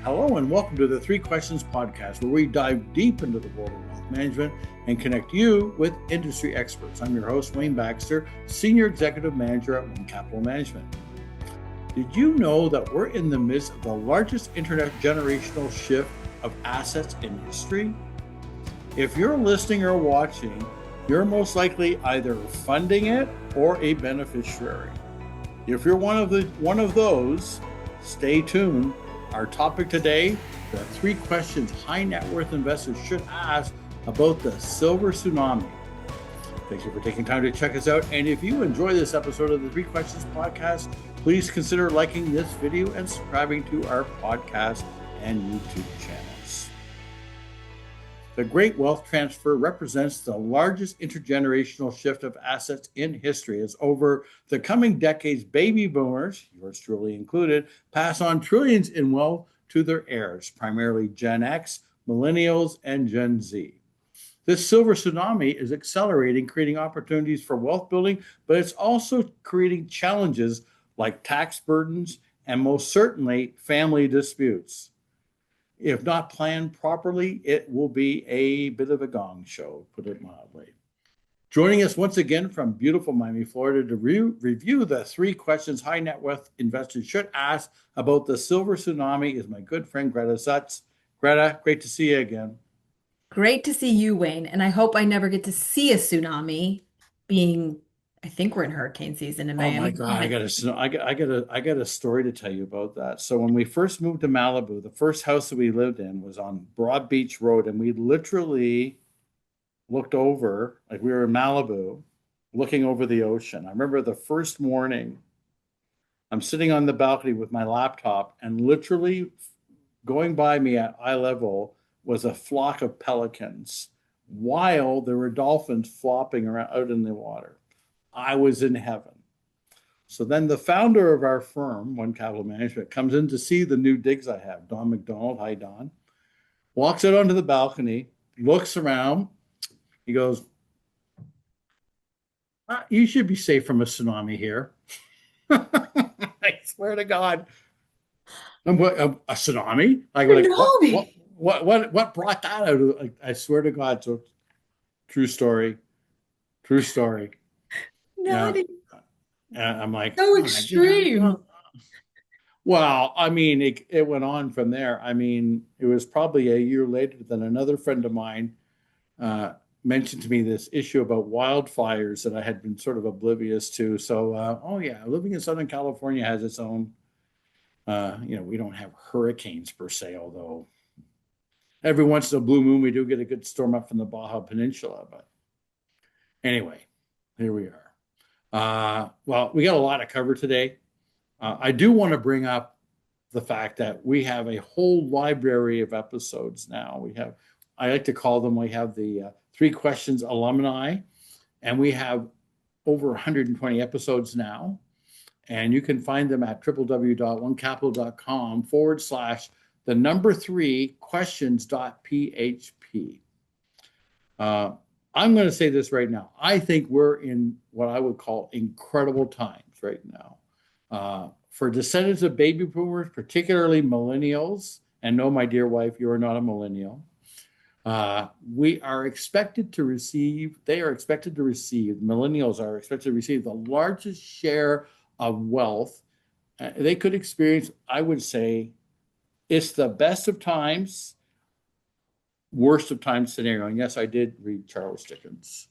Hello and welcome to the Three Questions podcast, where we dive deep into the world of wealth management and connect you with industry experts. I'm your host, Wayne Baxter, Senior Executive Manager at One Capital Management. Did you know that we're in the midst of the largest intergenerational shift of assets in history? If you're listening or watching, you're most likely either funding it or a beneficiary. If you're one of those, stay tuned. Our topic today, the three questions high net worth investors should ask about the silver tsunami. Thank you for taking time to check us out. And if you enjoy this episode of the Three Questions podcast, please consider liking this video and subscribing to our podcast and YouTube channels. The Great Wealth Transfer represents the largest intergenerational shift of assets in history, as over the coming decades, baby boomers, yours truly included, pass on trillions in wealth to their heirs, primarily Gen X, millennials, and Gen Z. This silver tsunami is accelerating, creating opportunities for wealth building, but it's also creating challenges like tax burdens and most certainly family disputes. If not planned properly, it will be a bit of a gong show, put it mildly. Joining us once again from beautiful Miami, Florida, to review the three questions high net worth investors should ask about the silver tsunami is my good friend, Gretta Zutz. Gretta, great to see you again. Great to see you, Wayne. And I hope I never get to see a tsunami I think we're in hurricane season in Oh my Miami. God, I got a story to tell you about that. So when we first moved to Malibu, the first house that we lived in was on Broad Beach Road, and we literally looked over, like we were in Malibu, looking over the ocean. I remember the first morning, I'm sitting on the balcony with my laptop, and literally going by me at eye level was a flock of pelicans, while there were dolphins flopping around out in the water. I was in heaven. So then the founder of our firm, One Capital Management, comes in to see the new digs I have. Don McDonald, hi Don, walks out onto the balcony, looks around. He goes, "You should be safe from a tsunami here." I swear to God. A tsunami? Like what brought that out? Like, I swear to God. So true story. True story. Not Yeah. And I'm like, so oh, extreme. well, I mean, it went on from there. I mean, it was probably a year later that another friend of mine mentioned to me this issue about wildfires that I had been sort of oblivious to. So, oh yeah, living in Southern California has its own, we don't have hurricanes per se, although every once in a blue moon we do get a good storm up from the Baja Peninsula. But anyway, here we are. Well, we got a lot to cover today. I do want to bring up the fact that we have a whole library of episodes now. I like to call them, we have the Three Questions alumni, and we have over 120 episodes now. And you can find them at www.onecapital.com/3questions.php. I'm going to say this right now. I think we're in what I would call incredible times right now. For descendants of baby boomers, particularly millennials, and no, my dear wife, you are not a millennial. Millennials are expected to receive the largest share of wealth they could experience. I would say it's the best of times, worst of times scenario. And yes, I did read Charles Dickens.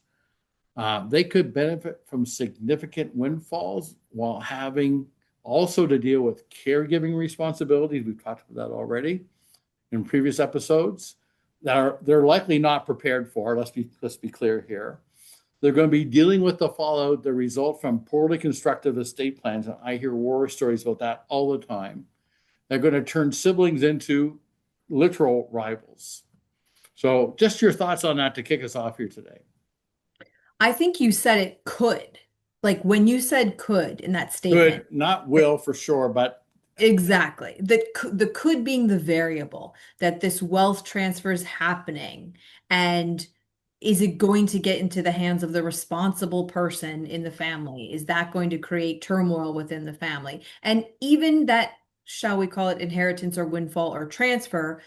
They could benefit from significant windfalls while having also to deal with caregiving responsibilities. We've talked about that already in previous episodes. They're likely not prepared for. Let's be clear here. They're going to be dealing with the fallout, the result from poorly constructed estate plans. And I hear war stories about that all the time. They're going to turn siblings into literal rivals. So just your thoughts on that to kick us off here today. I think you said it could. Like when you said could in that statement. Could, not will for sure, but exactly. The could being the variable that this wealth transfer is happening. And is it going to get into the hands of the responsible person in the family? Is that going to create turmoil within the family? And even that shall we call it inheritance or windfall or transfer,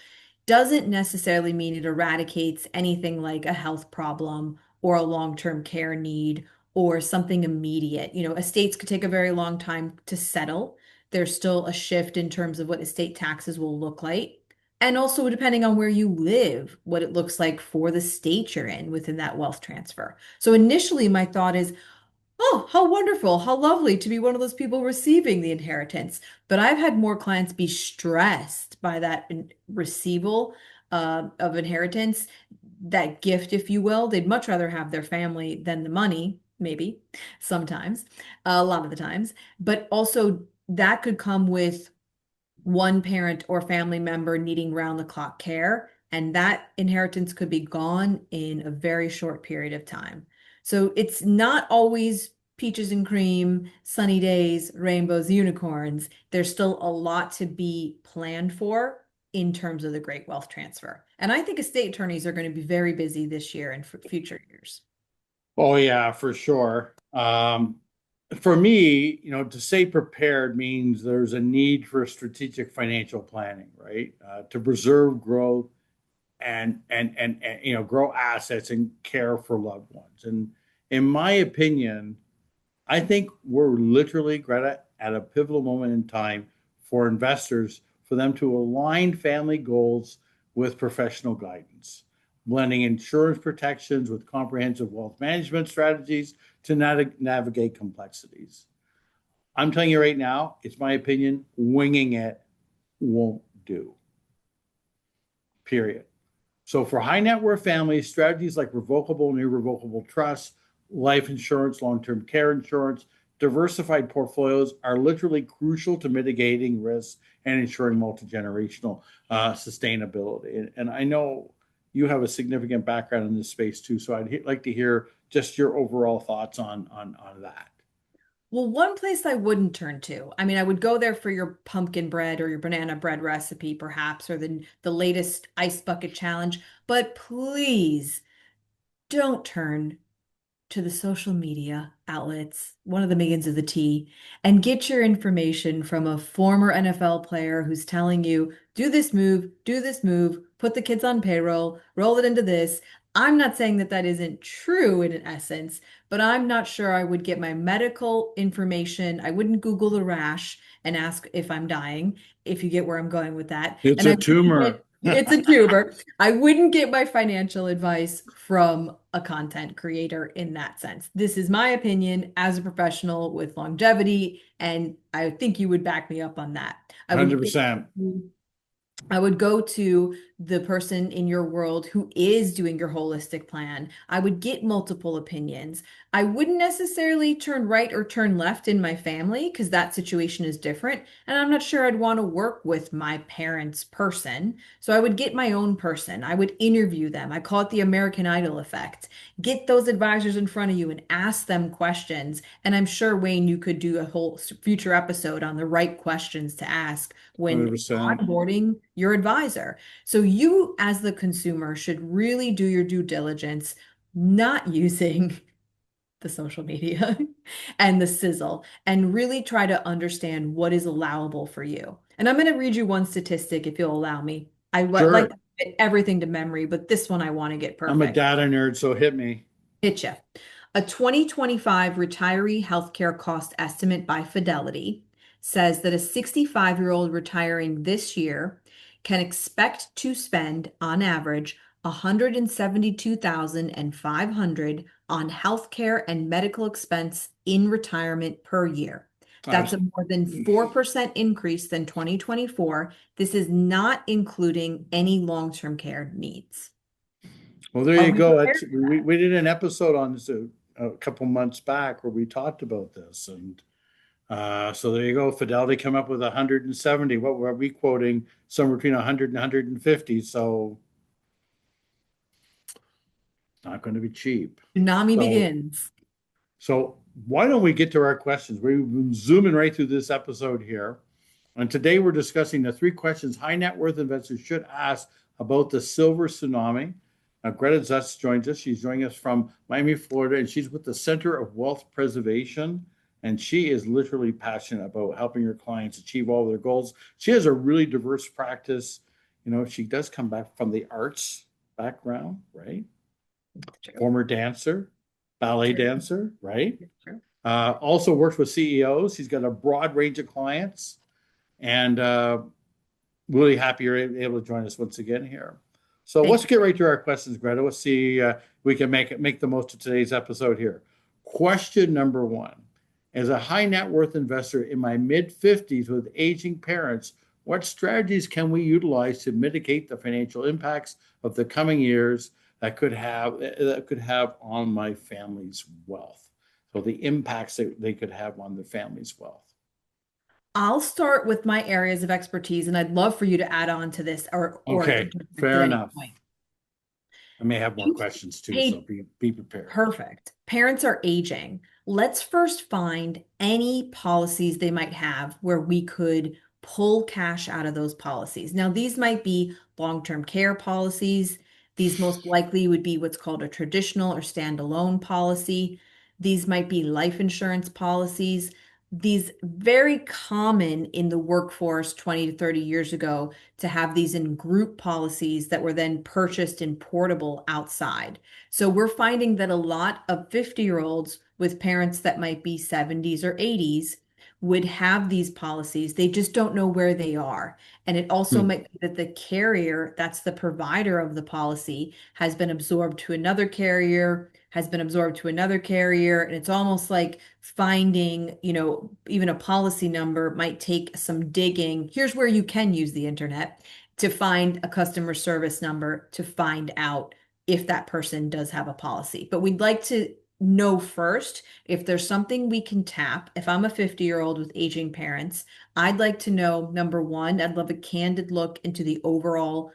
doesn't necessarily mean it eradicates anything like a health problem or a long-term care need or something immediate. Estates could take a very long time to settle. There's still a shift in terms of what estate taxes will look like. And also, depending on where you live, what it looks like for the state you're in within that wealth transfer. So, initially, my thought is, oh, how wonderful, how lovely to be one of those people receiving the inheritance. But I've had more clients be stressed by that receival of inheritance, that gift, if you will. They'd much rather have their family than the money, maybe sometimes, a lot of the times. But also, that could come with one parent or family member needing round the clock care, and that inheritance could be gone in a very short period of time. So it's not always peaches and cream, sunny days, rainbows, unicorns. There's still a lot to be planned for in terms of the great wealth transfer. And I think estate attorneys are going to be very busy this year and for future years. Oh yeah, for sure. For me, to stay prepared means there's a need for strategic financial planning, right? To preserve growth and grow assets and care for loved ones. And in my opinion, I think we're literally, Greta, at a pivotal moment in time for investors for them to align family goals with professional guidance, blending insurance protections with comprehensive wealth management strategies to navigate complexities. I'm telling you right now, it's my opinion, winging it won't do. Period. So for high net worth families, strategies like revocable and irrevocable trusts, life insurance, long-term care insurance, diversified portfolios are literally crucial to mitigating risks and ensuring multi-generational sustainability. And I know you have a significant background in this space too, so I'd like to hear just your overall thoughts on that. Well, one place I wouldn't turn to. I mean, I would go there for your pumpkin bread or your banana bread recipe, perhaps, or the latest ice bucket challenge. But please don't turn to the social media outlets, one of the begins of the T, and get your information from a former NFL player who's telling you, do this move, put the kids on payroll, roll it into this. I'm not saying that that isn't true in essence, but I'm not sure I would get my medical information. I wouldn't Google the rash and ask if I'm dying, if you get where I'm going with that. It's And a I wouldn't tumor. it's a tuber. I wouldn't get my financial advice from a content creator in that sense. This is my opinion as a professional with longevity, and I think you would back me up on that. 100%. I would go to the person in your world who is doing your holistic plan. I would get multiple opinions. I wouldn't necessarily turn right or turn left in my family because that situation is different. And I'm not sure I'd want to work with my parents' person. So I would get my own person. I would interview them. I call it the American Idol effect. Get those advisors in front of you and ask them questions. And I'm sure, Wayne, you could do a whole future episode on the right questions to ask when 100%. onboarding your advisor. So you, as the consumer, should really do your due diligence, not using the social media and the sizzle, and really try to understand what is allowable for you. And I'm going to read you one statistic if you'll allow me. I like Sure. to fit everything to memory, but this one I want to get I'm a perfect. data nerd, so hit me. Hit you. A 2025 retiree healthcare cost estimate by Fidelity says that a 65-year-old retiring this year can expect to spend on average 172,500 on healthcare and medical expense in retirement per year. That's a more than 4% increase than 2024. This is not including any long-term care needs. Well, there Are you we go. prepared for that? We did an episode on this a couple months back where we talked about this. And so there you go. Fidelity come up with 170. What were we quoting? Somewhere between 100 and 150. So not going to be cheap. Tsunami So, begins. so why don't we get to our questions? We've been zooming right through this episode here. And today we're discussing the 3 questions high net worth investors should ask about the silver tsunami. Now, Gretta Zutz joins us. She's joining us from Miami, Florida, and she's with the Center of Wealth Preservation and she is literally passionate about helping her clients achieve all their goals. She has a really diverse practice. She does come back from the arts background, right? True. Former dancer, ballet True. dancer, right? True. Also works with CEOs. He's got a broad range of clients, and really happy you're able to join us once again here. So Thank let's you. get right to our questions, Greta. Let's see we can make the most of today's episode here. Question number one. As a high net worth investor in my mid 50s with aging parents, what strategies can we utilize to mitigate the financial impacts of the coming years that could have on my family's wealth? So the impacts that they could have on the family's wealth. I'll start with my areas of expertise, and I'd love for you to add on to this or Okay, interject at fair any enough. point. I may have more questions too, so Hey, be prepared. perfect. Parents are aging. Let's first find any policies they might have where we could pull cash out of those policies. Now, these might be long-term care policies. These most likely would be what's called a traditional or standalone policy. These might be life insurance policies. These very common in the workforce 20 to 30 years ago to have these in group policies that were then purchased and portable outside. So we're finding that a lot of 50-year-olds with parents that might be 70s or 80s would have these policies. They just don't know where they are. And it also Hmm. might be that the carrier, that's the provider of the policy, has been absorbed to another carrier, has been absorbed to another carrier. And it's almost like finding, even a policy number might take some digging. Here's where you can use the internet to find a customer service number to find out if that person does have a policy. But we'd like to know first if there's something we can tap. If I'm a 50-year-old with aging parents, I'd like to know, number one, I'd love a candid look into the overall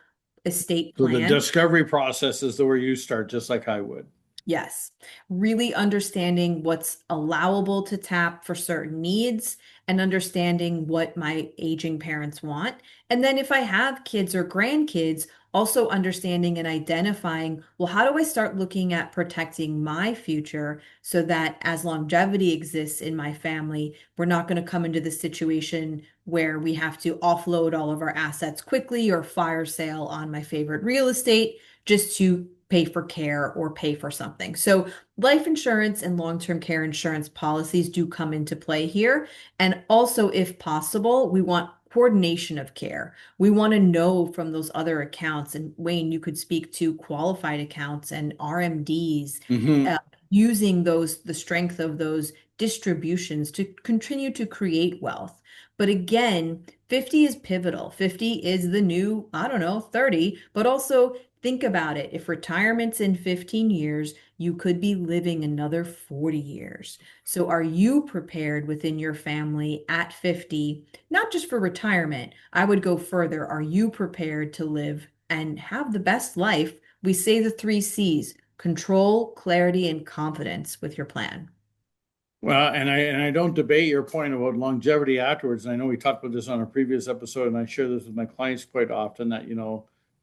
estate So the plan. discovery process is where you start, just like I would. Yes, really understanding what's allowable to tap for certain needs and understanding what my aging parents want. And then if I have kids or grandkids, also understanding and identifying, well, how do I start looking at protecting my future so that as longevity exists in my family, we're not going to come into the situation where we have to offload all of our assets quickly or fire sale on my favorite real estate just to pay for care or pay for something. So life insurance and long-term care insurance policies do come into play here. And also, if possible, we want coordination of care. We want to know from those other accounts, and Wayne, you could speak to qualified accounts and RMDs, Mm-hmm. using the strength of those distributions to continue to create wealth. But again, 50 is pivotal. 50 is the new, I don't know, 30, but also think about it. If retirement's in 15 years, you could be living another 40 years. So are you prepared within your family at 50, not just for retirement? I would go further. Are you prepared to live and have the best life? We say the three C's: control, clarity, and confidence with your plan. Well, and I don't debate your point about longevity afterwards. And I know we talked about this on a previous episode, and I share this with my clients quite often that,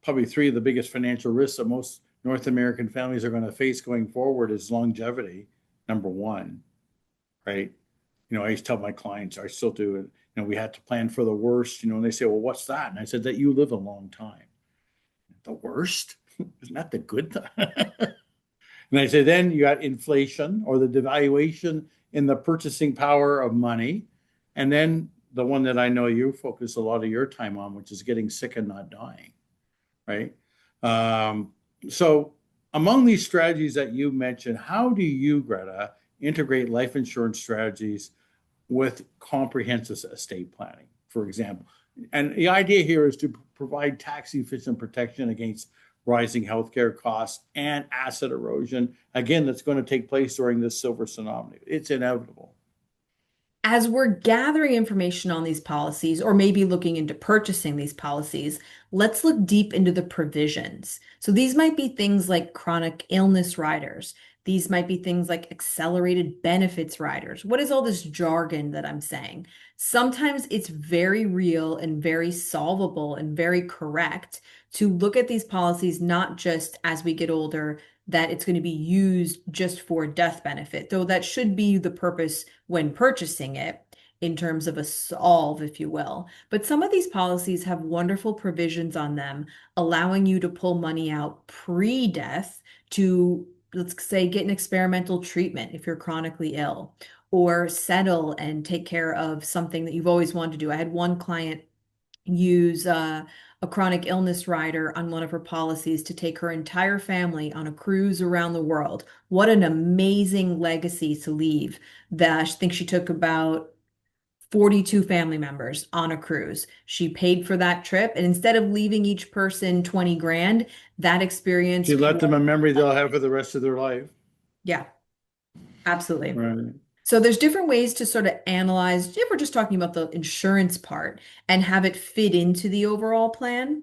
probably three of the biggest financial risks that most North American families are going to face going forward is longevity, number one, right? I used to tell my clients, I still do it, we had to plan for the worst, and they say, well, what's that? And I said, that you live a long time. The worst? Isn't that the good thing? And I say, then you got inflation or the devaluation in the purchasing power of money. And then the one that I know you focus a lot of your time on, which is getting sick and not dying, right? So among these strategies that you mentioned, how do you, Greta, integrate life insurance strategies with comprehensive estate planning, for example? And the idea here is to provide tax efficient protection against rising healthcare costs and asset erosion. Again, that's going to take place during this silver tsunami. It's inevitable. As we're gathering information on these policies, or maybe looking into purchasing these policies, let's look deep into the provisions. So these might be things like chronic illness riders. These might be things like accelerated benefits riders. What is all this jargon that I'm saying? Sometimes it's very real and very solvable and very correct to look at these policies not just as we get older, that it's going to be used just for death benefit, though that should be the purpose when purchasing it in terms of a solve, if you will. But some of these policies have wonderful provisions on them, allowing you to pull money out pre-death to, let's say, get an experimental treatment if you're chronically ill, or settle and take care of something that you've always wanted to do. I had one client use a chronic illness rider on one of her policies to take her entire family on a cruise around the world. What an amazing legacy to leave. That I think she took about 42 family members on a cruise. She paid for that trip, and instead of leaving each person 20 grand, that experience You let was, them a memory they'll have for the rest of their life. yeah, absolutely. Right. So there's different ways to sort of analyze, if we're just talking about the insurance part and have it fit into the overall plan.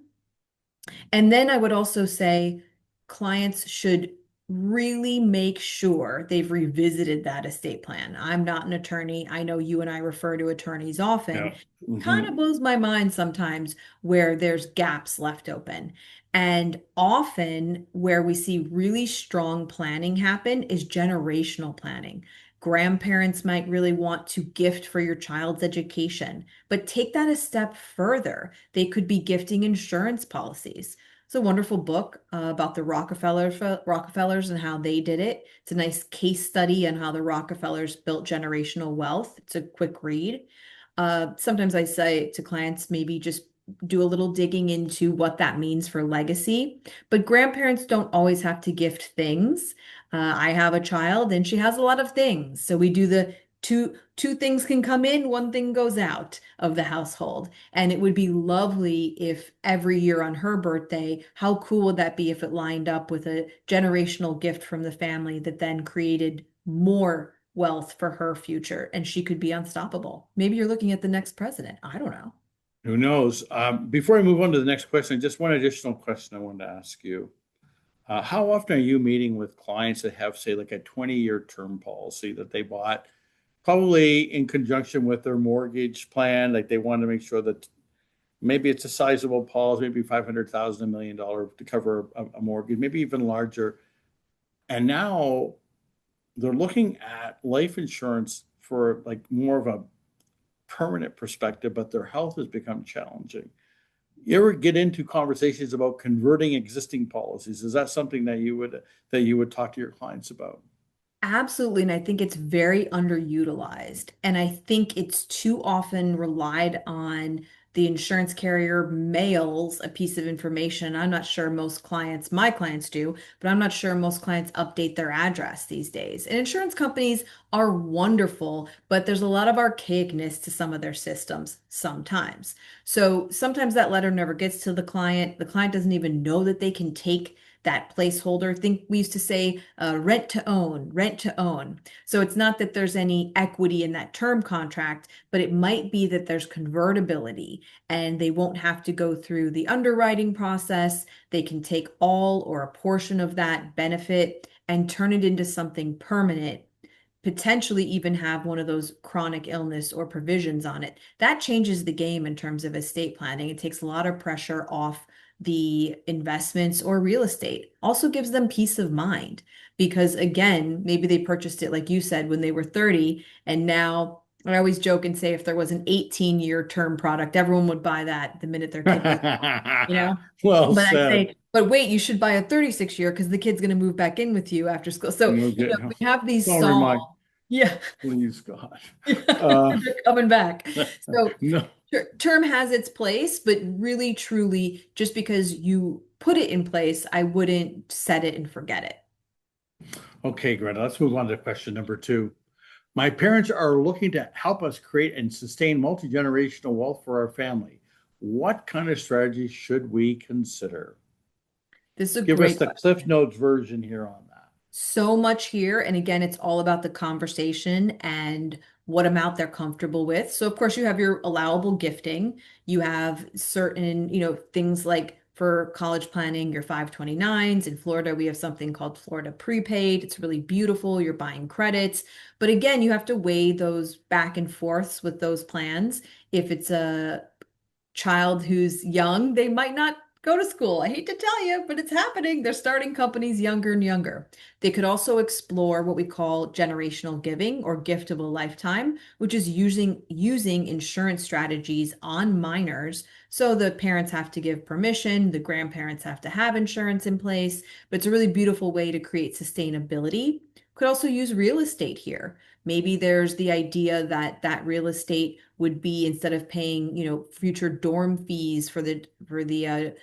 And then I would also say clients should really make sure they've revisited that estate plan. I'm not an attorney. I know you and I refer to attorneys often. Yeah. Kind of blows my mind sometimes where there's gaps left open. And often where we see really strong planning happen is generational planning. Grandparents might really want to gift for your child's education, but take that a step further. They could be gifting insurance policies. It's a wonderful book about the Rockefellers and how they did it. It's a nice case study on how the Rockefellers built generational wealth. It's a quick read. Sometimes I say to clients, maybe just do a little digging into what that means for legacy. But grandparents don't always have to gift things. I have a child and she has a lot of things. So we do the two things can come in, one thing goes out of the household. And it would be lovely if every year on her birthday, how cool would that be if it lined up with a generational gift from the family that then created more wealth for her future and she could be unstoppable. Maybe you're looking at the next president. I don't know. Who knows? Before I move on to the next question, just one additional question I wanted to ask you. How often are you meeting with clients that have, say, like a 20-year term policy that they bought, probably in conjunction with their mortgage plan? Like they want to make sure that maybe it's a sizable policy, maybe 500,000, $1 million to cover a mortgage, maybe even larger. And now they're looking at life insurance for like more of a permanent perspective, but their health has become challenging. You ever get into conversations about converting existing policies? Is that something that you would talk to your clients about? Absolutely. And I think it's very underutilized. And I think it's too often relied on the insurance carrier mails a piece of information. I'm not sure most clients, my clients do, but I'm not sure most clients update their address these days. And insurance companies are wonderful, but there's a lot of archaicness to some of their systems sometimes. So sometimes that letter never gets to the client. The client doesn't even know that they can take that placeholder. Think we used to say rent to own, rent to own. So it's not that there's any equity in that term contract, but it might be that there's convertibility and they won't have to go through the underwriting process. They can take all or a portion of that benefit and turn it into something permanent, potentially even have one of those chronic illness or provisions on it. That changes the game in terms of estate planning. It takes a lot of pressure off the investments or real estate. Also gives them peace of mind because, again, maybe they purchased it, like you said, when they were 30. And now I always joke and say if there was an 18-year term product, everyone would buy that the minute their kid was born, you know? Well But I said. say, but wait, you should buy a 36-year because the kid's going to move back in with you after school. So, Okay. we have these Don't songs. remind, Yeah. please, God. Uh, They're coming back. So no. term has its place, but really, truly, just because you put it in place, I wouldn't set it and forget it. Okay, Greta, let's move on to question number two. My parents are looking to help us create and sustain multi-generational wealth for our family. What kind of strategy should we consider? This is a Give us great the question. Cliff Notes version here on that. So much here. And again, it's all about the conversation and what amount they're comfortable with. So, of course, you have your allowable gifting. You have certain, things like for college planning, your 529s. In Florida, we have something called Florida Prepaid. It's really beautiful. You're buying credits. But again, you have to weigh those back and forths with those plans. If it's a child who's young, they might not go to school. I hate to tell you, but it's happening. They're starting companies younger and younger. They could also explore what we call generational giving or gift of a lifetime, which is using insurance strategies on minors. So the parents have to give permission, the grandparents have to have insurance in place, but it's a really beautiful way to create sustainability. Could also use real estate here. Maybe there's the idea that that real estate would be, instead of paying, future dorm fees for the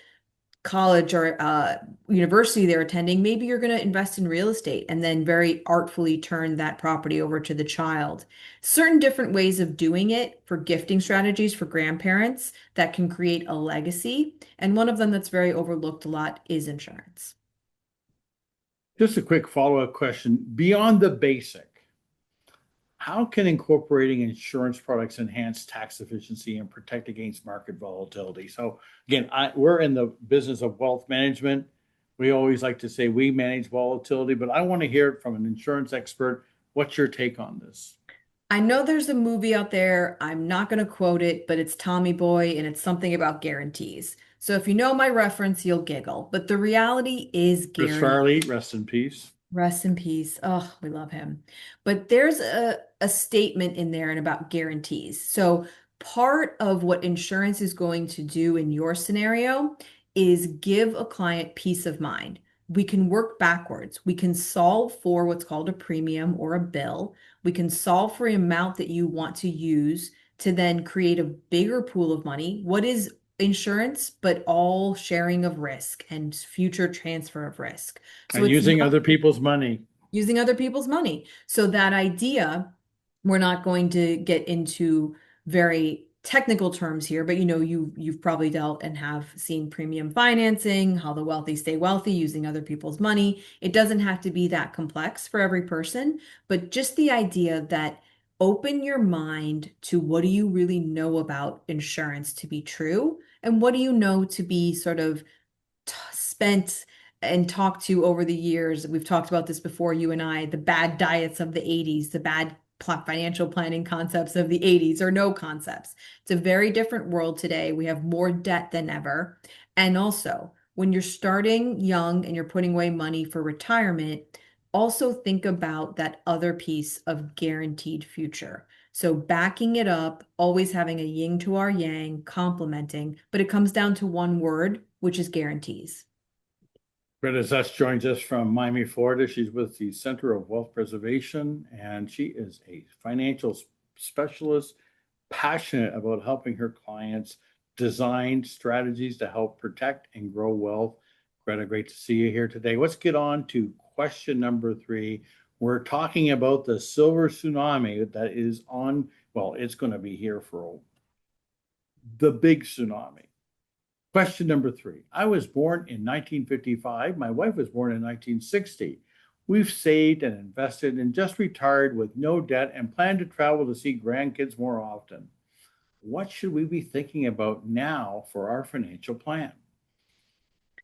college or university they're attending, maybe you're going to invest in real estate and then very artfully turn that property over to the child. Certain different ways of doing it for gifting strategies for grandparents that can create a legacy. And one of them that's very overlooked a lot is insurance. Just a quick follow-up question. Beyond the basic, how can incorporating insurance products enhance tax efficiency and protect against market volatility? So again, we're in the business of wealth management. We always like to say we manage volatility, but I want to hear it from an insurance expert. What's your take on this? I know there's a movie out there. I'm not going to quote it, but it's Tommy Boy and it's something about guarantees. So if you know my reference, you'll giggle. But the reality is Chris guarantees. Farley, rest in peace. Rest in peace. Oh, we love him. But there's a statement in there and about guarantees. So part of what insurance is going to do in your scenario is give a client peace of mind. We can work backwards. We can solve for what's called a premium or a bill. We can solve for an amount that you want to use to then create a bigger pool of money. What is insurance, but all sharing of risk and future transfer of risk. So And it's using not other people's money. using other people's money. So that idea, we're not going to get into very technical terms here, but you've probably dealt and have seen premium financing, how the wealthy stay wealthy using other people's money. It doesn't have to be that complex for every person, but just the idea that open your mind to what do you really know about insurance to be true, and what do you know to be sort of spent and talked to over the years. We've talked about this before, you and I, the bad diets of the 80s, the bad financial planning concepts of the 80s, or no concepts. It's a very different world today. We have more debt than ever. And also, when you're starting young and you're putting away money for retirement, also think about that other piece of guaranteed future. So backing it up, always having a yin to our yang, complementing, but it comes down to one word, which is guarantees. Gretta Zutz joins us from Miami, Florida. She's with the Center of Wealth Preservation, and she is a financial specialist, passionate about helping her clients design strategies to help protect and grow wealth. Gretta, great to see you here today. Let's get on to question number 3. We're talking about the silver tsunami that is on, well, it's going to be here for the big tsunami. Question number 3. I was born in 1955. My wife was born in 1960. We've saved and invested and just retired with no debt and plan to travel to see grandkids more often. What should we be thinking about now for our financial plan?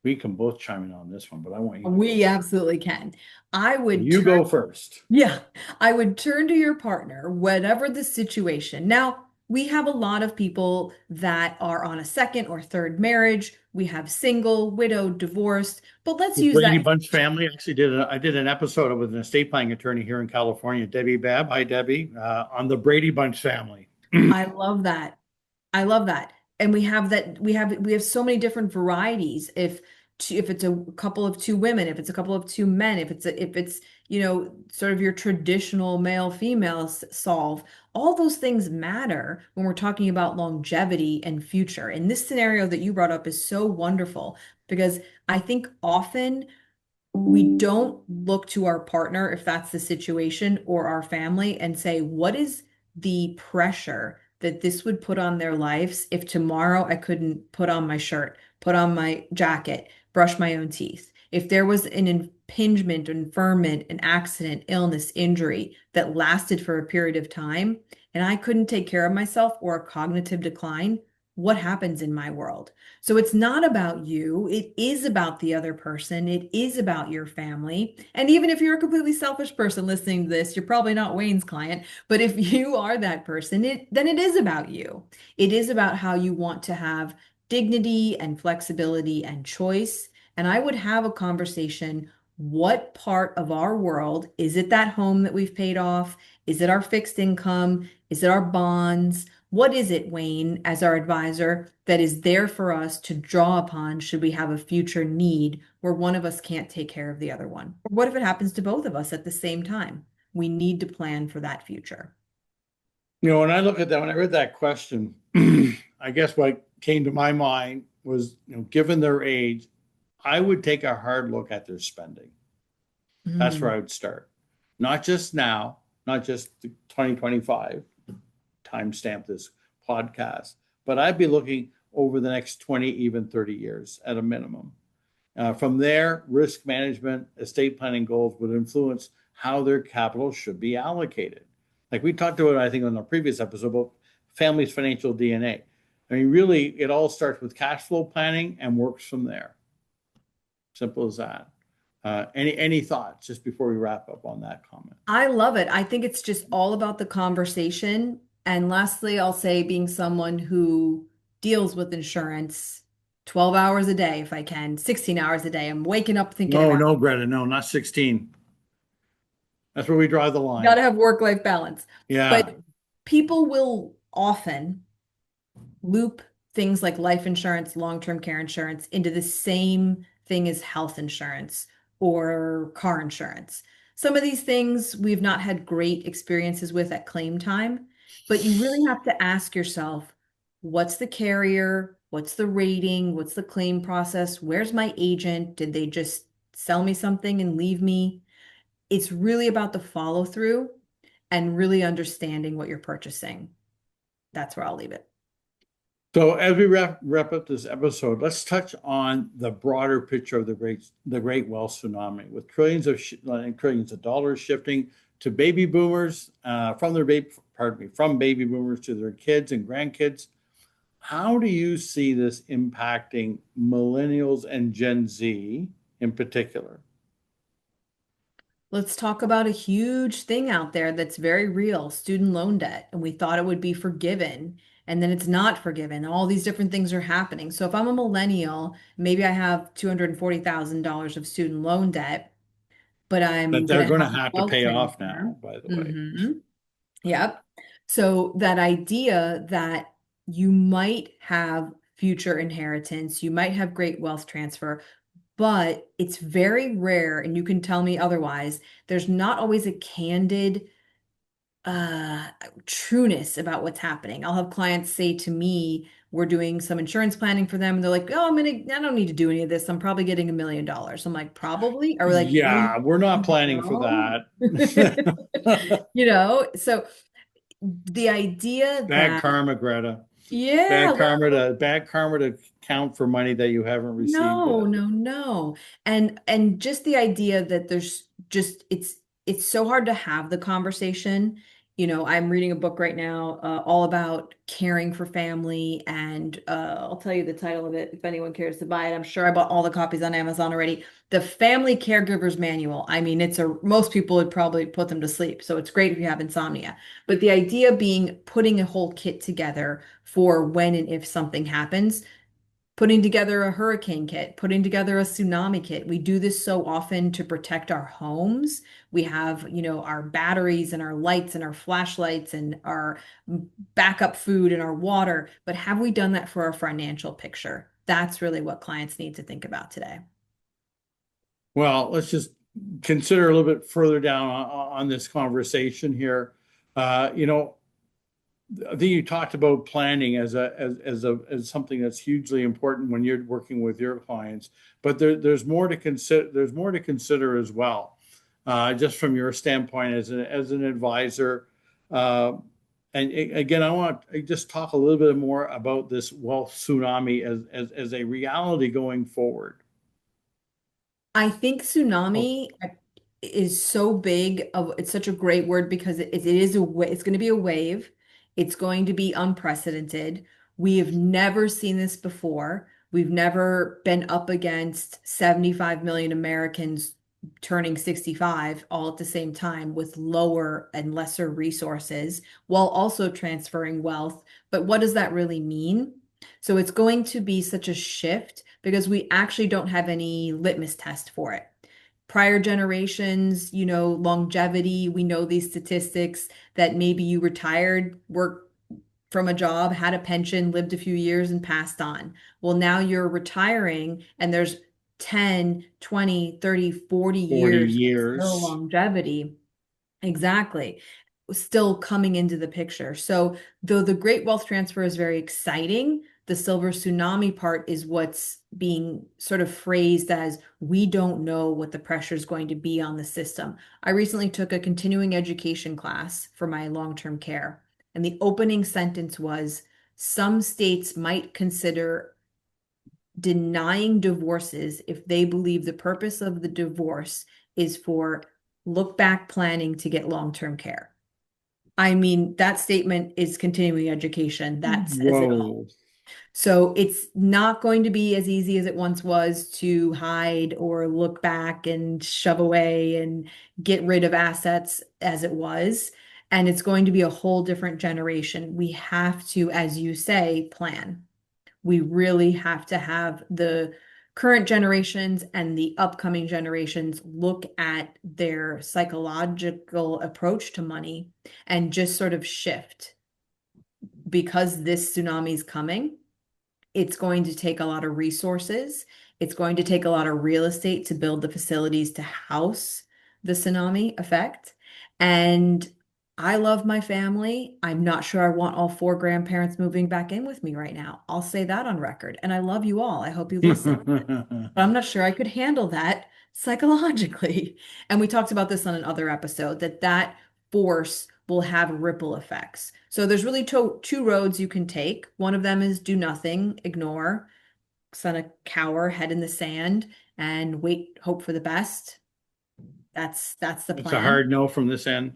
We can both chime in on this one, but I want you to We absolutely can. I would You go first. Yeah, I would turn to your partner, whatever the situation. Now, we have a lot of people that are on a second or third marriage. We have single, widowed, divorced, but let's The use Brady that. Bunch family actually I did an episode with an estate planning attorney here in California, Debbie Babb. Hi, Debbie, on the Brady Bunch family. I love that. I love that. And we have so many different varieties. If it's a couple of two women, if it's a couple of two men, if it's sort of your traditional male female solve, all those things matter when we're talking about longevity and future. And this scenario that you brought up is so wonderful because I think often we don't look to our partner, if that's the situation, or our family and say, what is the pressure that this would put on their lives if tomorrow I couldn't put on my shirt, put on my jacket, brush my own teeth? If there was an impingement, infirmment, an accident, illness, injury that lasted for a period of time, and I couldn't take care of myself or a cognitive decline, what happens in my world? So it's not about you. It is about the other person. It is about your family. And even if you're a completely selfish person listening to this, you're probably not Wayne's client. But if you are that person, then it is about you. It is about how you want to have dignity and flexibility and choice. And I would have a conversation. What part of our world, is it that home that we've paid off? Is it our fixed income? Is it our bonds? What is it, Wayne, as our advisor, that is there for us to draw upon should we have a future need where one of us can't take care of the other one? Or what if it happens to both of us at the same time? We need to plan for that future. When I look at that, when I read that question, I guess what came to my mind was, given their age, I would take a hard look at their spending. That's where Mm. I would start. Not just now, not just 2025, timestamp this podcast, but I'd be looking over the next 20, even 30 years at a minimum. From there, risk management, estate planning goals would influence how their capital should be allocated. Like we talked about, I think, on the previous episode about family's financial DNA. I mean, really, it all starts with cash flow planning and works from there. Simple as that. Any thoughts just before we wrap up on that comment? I love it. I think it's just all about the conversation. And lastly, I'll say being someone who deals with insurance 12 hours a day, if I can, 16 hours a day. I'm waking up thinking No, about no, Greta, no, not 16. That's where we draw the got line. to have work-life balance. Yeah. But people will often loop things like life insurance, long-term care insurance into the same thing as health insurance or car insurance. Some of these things we've not had great experiences with at claim time, but you really have to ask yourself, what's the carrier? What's the rating? What's the claim process? Where's my agent? Did they just sell me something and leave me? It's really about the follow through and really understanding what you're purchasing. That's where I'll leave it. So as we wrap up this episode, let's touch on the broader picture of the great wealth tsunami, with trillions of dollars shifting to baby boomers from baby boomers to their kids and grandkids. How do you see this impacting millennials and Gen Z in particular? Let's talk about a huge thing out there that's very real, student loan debt. And we thought it would be forgiven, and then it's not forgiven. All these different things are happening. So if I'm a millennial, maybe I have $240,000 of student loan debt, but That I'm they're going to going to have a have to wealth pay off transfer. now, by the way. hmm Yep. So that idea that you might have future inheritance, you might have great wealth transfer, but it's very rare, and you can tell me otherwise. There's not always a candid uh trueness about what's happening. I'll have clients say to me, we're doing some insurance planning for them, and they're like, oh, I don't need to do any of this. I'm probably getting $1 million. I'm like, probably? Or like, Yeah, we're not planning for no. that. So the idea Bad that, karma, Greta. yeah, Bad karma to count for money that you haven't received no, yet. no, no. And just the idea that there's just it's so hard to have the conversation. I'm reading a book right now all about caring for family, and I'll tell you the title of it if anyone cares to buy it. I'm sure I bought all the copies on Amazon already. The Family Caregiver's Manual. I mean, most people would probably put them to sleep, so it's great if you have insomnia. But the idea being putting a whole kit together for when and if something happens, putting together a hurricane kit, putting together a tsunami kit. We do this so often to protect our homes. We have, our batteries and our lights and our flashlights and our backup food and our water. But have we done that for our financial picture? That's really what clients need to think about today. Well, let's just consider a little bit further down on this conversation here. You know, I think you talked about planning as something that's hugely important when you're working with your clients, but there's more to consider. There's more to consider as well, just from your standpoint as an advisor. Uh, again, I want to just talk a little bit more about this wealth tsunami as a reality going forward. I think Oh, tsunami is so big of it's such a great word because it is it's going to be a wave. It's going to be unprecedented. We have never seen this before. We've never been up against 75 million Americans turning 65 all at the same time with lower and lesser resources while also transferring wealth. But what does that really mean? So it's going to be such a shift because we actually don't have any litmus test for it. Prior generations, longevity, we know these statistics that maybe you retired, worked from a job, had a pension, lived a few years and passed on. Well, now you're retiring and there's 10, 20, 30, 40 40 years of still years. longevity. Exactly. Still coming into the picture. So, though the great wealth transfer is very exciting, the silver tsunami part is what's being sort of phrased as we don't know what the pressure is going to be on the system. I recently took a continuing education class for my long-term care, and the opening sentence was some states might consider denying divorces if they believe the purpose of the divorce is for look back planning to get long-term care. I mean, that statement is continuing education. That says it all. Whoa. So it's not going to be as easy as it once was to hide or look back and shove away and get rid of assets as it was. And it's going to be a whole different generation. We have to, as you say, plan. We really have to have the current generations and the upcoming generations look at their psychological approach to money and just sort of shift. Because this tsunami is coming, it's going to take a lot of resources. It's going to take a lot of real estate to build the facilities to house the tsunami effect. And I love my family. I'm not sure I want all 4 grandparents moving back in with me right now. I'll say that on record. And I love you all. I hope you listen. But I'm not sure I could handle that psychologically. And we talked about this on another episode, that force will have ripple effects. So there's really two roads you can take. One of them is do nothing, ignore, kind of cower, head in the sand, and wait, hope for the best. That's the plan. It's a hard no from this end.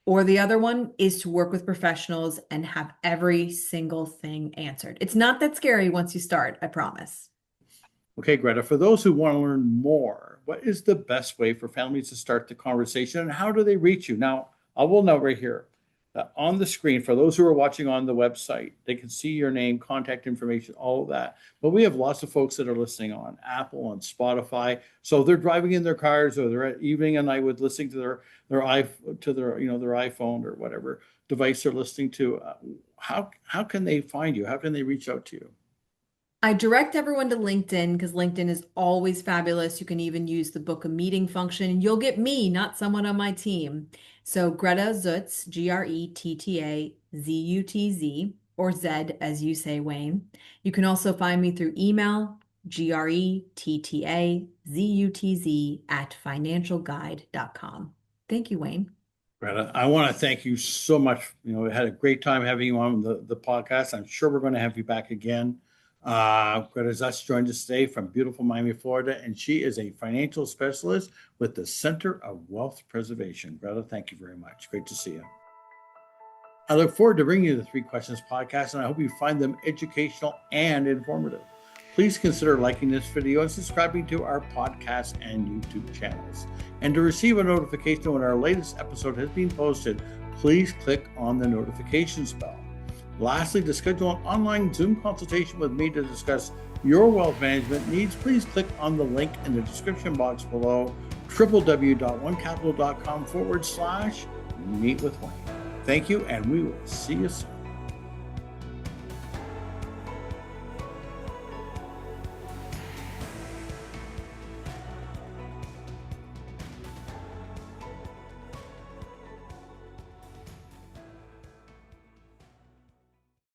Or the other one is to work with professionals and have every single thing answered. It's not that scary once you start, I promise. Okay, Gretta, for those who want to learn more, what is the best way for families to start the conversation and how do they reach you? Now, I will note right here that on the screen, for those who are watching on the website, they can see your name, contact information, all of that. But we have lots of folks that are listening on Apple, on Spotify. So they're driving in their cars or they're at evening and night with listening to their iPhone or whatever device they're listening to. How can they find you? How can they reach out to you? I direct everyone to LinkedIn because LinkedIn is always fabulous. You can even use the book a meeting function. You'll get me, not someone on my team. So Gretta Zutz, GrettaZutz, or Zed, as you say, Wayne. You can also find me through email, grettazutz@financialguide.com. Thank you, Wayne. Gretta, I want to thank you so much. We had a great time having you on the podcast. I'm sure we're going to have you back again. Gretta Zutz joined us today from beautiful Miami, Florida, and she is a financial specialist with the Center of Wealth Preservation. Gretta, thank you very much. Great to see you. I look forward to bringing you the 3 Questions podcast, and I hope you find them educational and informative. Please consider liking this video and subscribing to our podcast and YouTube channels. And to receive a notification when our latest episode has been posted, please click on the notifications bell. Lastly, to schedule an online Zoom consultation with me to discuss your wealth management needs, please click on the link in the description box below, www.onecapital.com/meet with Wayne. Thank you, and we will see you soon.